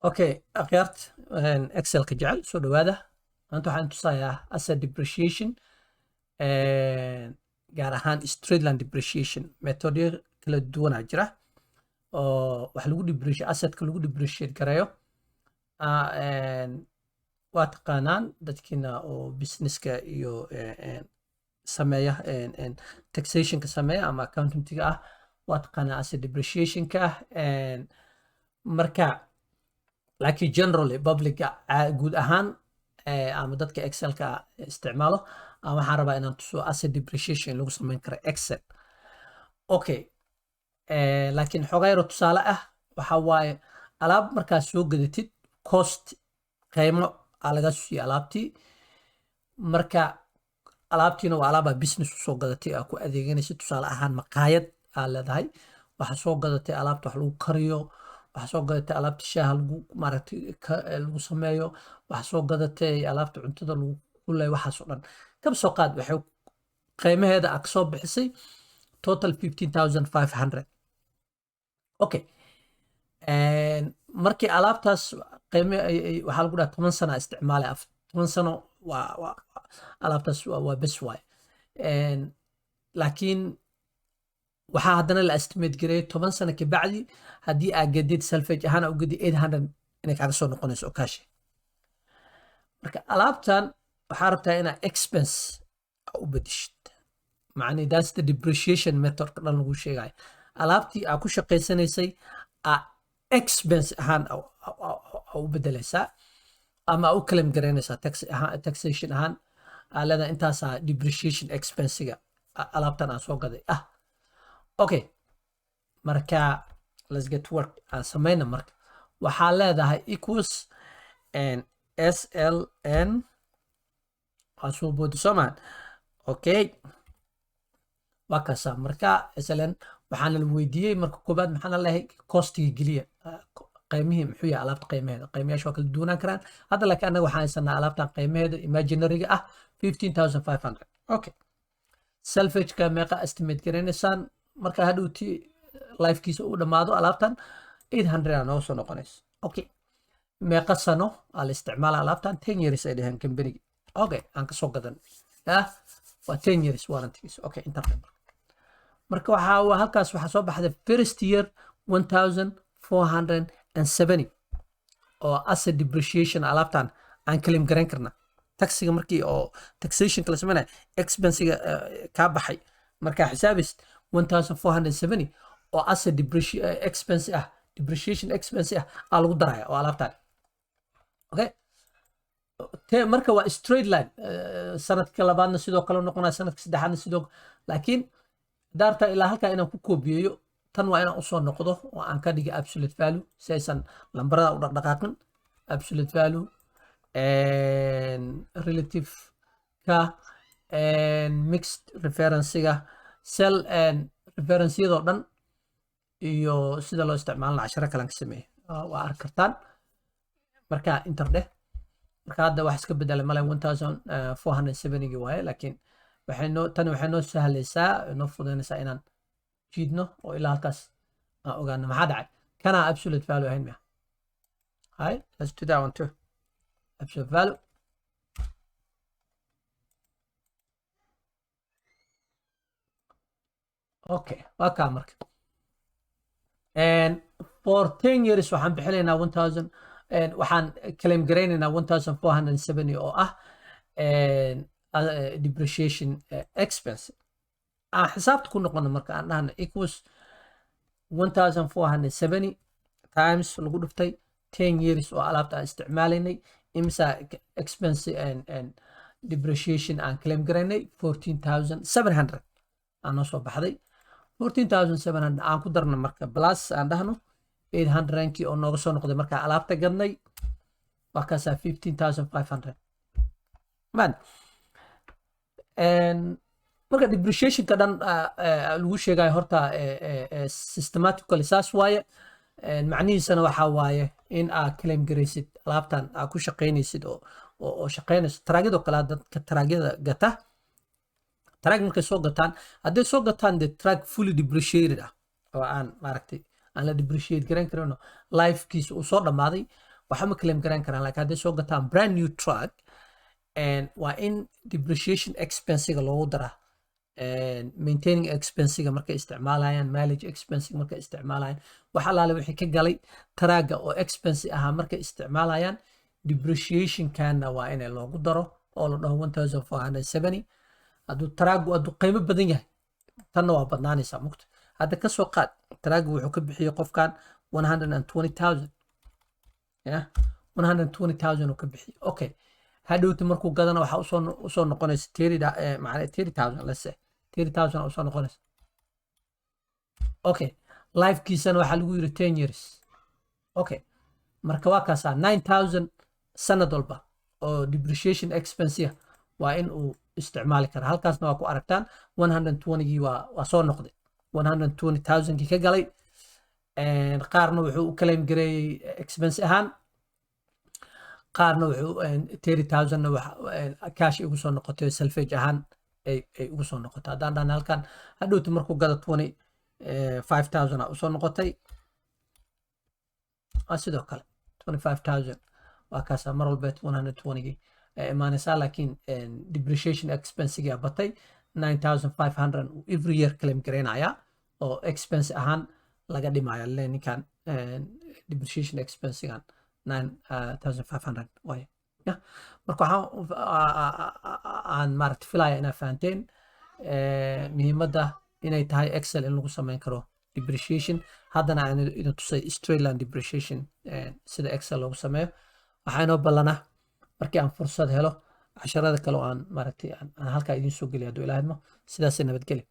Okay, akhyaart Excel-ka jecel soo dhawaada. Maanta waxaan tusayaa asset depreciation gaar ahaan straight line depreciation. Methodyo kala duwanaa jira oo wax lagu depreciate assetka lagu depreciate gareeyo. Waa taqaanaan dadkiina oo businesska iyo sameeya taxationka sameeya ama accountantiga ah waa taqaanaa asset depreciationka marka laakiin generally publica guud ahaan ama dadka Excelka isticmaalo ama waxaan rabaa inaan tuso asset depreciation lagu sameyn karo Excel. Okay, laakiin xogaa yaro tusaale ah waxa waaye alaab markaa soo gadatid cost qiimo laga siiyo alaabtii marka alaabtiina waa alaaba business soo gadatay ku adeeganaysa tusaale ahaan maqaayad leedahay waxa soo gadatay alaabta wax lagu kariyo waxa soo gadatay alaabta shaaha lagu maaragtay lagu sameeyo waxa soo gadatay alaabta cuntada lagu kulay waxaas oo dhan kaba soo qaad waxay qiimaheeda ka soo bixisay total 15500. Okay, markii alaabtaas qiime waxa lagu dhahay 10 sano isticmaalay 10 sano waa alaabtaas waa bes waay laakiin waxaa haddana la estimate gareeyay 10 sano ka bacdi haddii aad gadid salvage ahaan u gadi 800 inay kaaga soo noqonayso kaashi. Marka alaabtan waxaa rabtaa inaa expense u bedishid macnii that's the depreciation method ka dhan lagu sheegay alaabtii aad ku shaqaysanaysay expense ahaan u bedelaysaa ama u claim garaynaysaa taxation ahaan leedahay intaasaa depreciation expensiga alaabtan aan soo gaday okay marka let's get work aan samayna marka waxaa leedahay equals SLN waa soo boodi soomaan. Okay, waa kaasa marka SLN waxaana la weydiiyey marka koobaad maxaana leeyahay costiga geliya qiimihii muxuu yahay alaabta qiimaheeda qiimayaasha waa kala duwanaan karaan hadda laakiin annaga waxaan haysanaa alaabtan qiimaheeda imaginaryga 15500. Okay, salvageka meeqa estimate garanaysaan marka hadhowti lifekiisa uu dhammaado alaabtan 800 aan nooga soo noqonayso. Okay, meeqa sano la isticmaala alaabtan 10 years ay dhaheen company. Okay, aan kasoo gadan waa 10 years warrantigiisa. Okay, inta marka waxaa halkaas waxaa soo baxday first year 1470 oo asset depreciation alaabtan aan claim garan karna taxiga markii oo taxation kala sameynay expensiga ka baxay marka xisaabis 1470 oo asset depreciation expense lagu daraya oo alaabtan. Okay, marka waa straight line sanadka labaadna sidoo kale noqonaya sanadka saddexaadna sidoo laakiin daarta ilaa halka inaan ku koobiyeeyo tan waa inaan usoo noqdo oo aan ka dhiga absolute value si aysan lambarada u dhaqdhaqaaqin absolute value relative ka mixed referencega cell referenceyadoo dhan iyo sida loo isticmaalna casharo kalan ka sameeyay waa arki kartaan marka interdeh marka hadda wax iska bedelay male 1470 waaye laakiin tani waxay noo sahlaysaa noo fududaynaysaa inaan jiidno oo ilaa halkaas aan ogaano maxaa dhacay kana absolute value ahayn miya. Hi, let's do that one too. Absolute value. Okay, waa kaa marka for 10 years waxaan bixinaynaa 1000 waxaan claim garaynaynaa 1470 oo depreciation expense aan xisaabta ku noqono marka aan dhahno equals 1470 times lagu dhuftay 10 years oo alaabta aan isticmaalaynay imisa expense and depreciation aan claim garaynay 14700 aan noo soo baxday 14700 aan ku darno marka plus aan dhahno 800 oo nooga soo noqday marka alaabta gadnay waa kaasaa 15500 man marka depreciation ka dhan lagu sheegayo horta systematically saas waaye macnihiisana waxaa waaye in aad claim garaysid alaabtan aad ku shaqaynaysid oo shaqaynayso taraagidoo kale dadka taraagyada gata taraag markay soo gataan hadday soo gataan de taraag fully depreciated oo aan maaragtay aan la depreciate garan karino lifekiisa uu soo dhammaaday waxa ma claim garan karaan laakiin hadday soo gataan brand new truck waa in depreciation expensiga loogu daraa maintaining expensiga markay isticmaalayaan mileage expensiga markay isticmaalayaan wax alaale wixii ka galay taraaga oo expensive ahaa markay isticmaalayaan depreciationkana waa in loogu daro oo la dhaho 1470 hadduu taraagu hadduu qiimo badan yahay tanna waa badnaanaysaa mugta hadda ka soo qaad taraagu wuxuu ka bixiyey qofkan 120,000 120,000 uu ka bixiyey okay hadhowti markuu gadana waxaa usoo noqonaysa 30,000 let's say 30,000 usoo noqonaysa okay lifekiisana waxaa lagu yiri 10 years okay marka waa kaasaa 9,000 sanad walba oo depreciation expense waa in uu isticmaali karaa halkaasna waa ku aragtaan 120gii waa soo noqday 120,000kii ka galay qaarna wuxuu u claim gareeyey expense ahaan qaarna wuxuu 30,000na cash ugu soo noqotay salvage ahaan ay ugu soo noqotay haddaan dhan halkan hadhowti markuu gado 25,000 usoo noqotay sidoo kale 25,000 waa kaasa mar walbeed 120gii imaanaysaa laakiin depreciation expensiga batay 9,500 every year claim gareynayaa oo expense ahaan laga dhimaya ninkan depreciation expensigan 9,500 waaye marka waxaan maaragta filaya inaad fahanteen muhiimadda inay tahay excel in lagu sameyn karo depreciation haddana aan idin tusay straight line depreciation sida excel loogu sameeyo waxaa inoo ballanaa markii aan fursad helo casharada kale oo aan maaragtay aan halkaa idiin soo geliyo hadduu ilaahidmo sidaasay nabadgeli